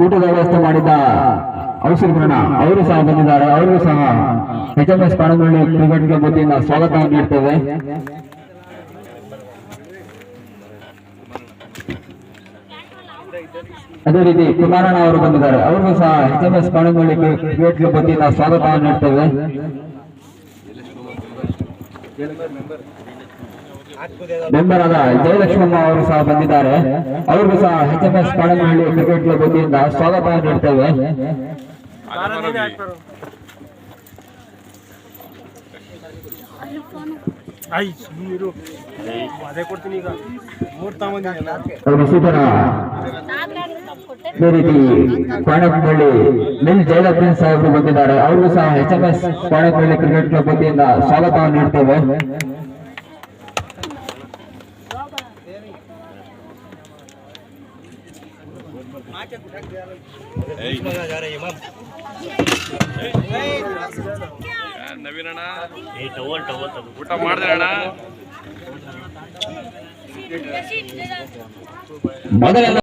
ಊಟದ ವ್ಯವಸ್ಥೆ ಮಾಡಿದ್ದ ಔಷಧಿಗಳನ್ನ ಅವರು ಸಹ ಬಂದಿದ್ದಾರೆ. ಅವರಿಗೂ ಸಹ HMS ಪಾಣಗಳ್ಳಿ ಕ್ರಿಕೆಟ್ ಕ್ಲಬ್ ವತಿಯಿಂದ ಸ್ವಾಗತವನ್ನು ನೀಡ್ತೇವೆ. ಅದೇ ರೀತಿ ಕುಮಾರಣ್ಣ ಅವರು ಬಂದಿದ್ದಾರೆ. ಅವರಿಗೂ ಸಹ HMS ಪಾಣಗಳ್ಳಿ ಕ್ರಿಕೆಟ್ ಕ್ಲಬ್ ವತಿಯಿಂದ ಸ್ವಾಗತವನ್ನು ನೀಡ್ತೇವೆ. ಮೆಂಬರ್ ಆದ ಜಯಲಕ್ಷ್ಮಮ್ಮ ಅವರು ಸಹ ಬಂದಿದ್ದಾರೆ. ಅವರಿಗೂ ಸಹ HMS ಪಾಣಗಳ್ಳಿ ಕ್ರಿಕೆಟ್ ಕ್ಲಬ್ ವತಿಯಿಂದ ಸ್ವಾಗತವನ್ನು ನೀಡ್ತೇವೆ. ಅದೇ ರೀತಿ ಪಾಣಗಳ್ಳಿ ಮಿಲ್ ಜಯಲಕ್ಷ್ಮಿ ಸಾಹೇಬರು ಬಂದಿದ್ದಾರೆ. ಅವರಿಗೂ ಸಹ HMS ಪಾಣಗಳ್ಳಿ ಕ್ರಿಕೆಟ್ ಕ್ಲಬ್ ವತಿಯಿಂದ ಸ್ವಾಗತವನ್ನು ನೀಡ್ತೇವೆ. ನವೀನಣ್ಣ ಊಟ ಮಾಡಿದ್ರೆ ಅಣ್ಣ ಮೊದಲ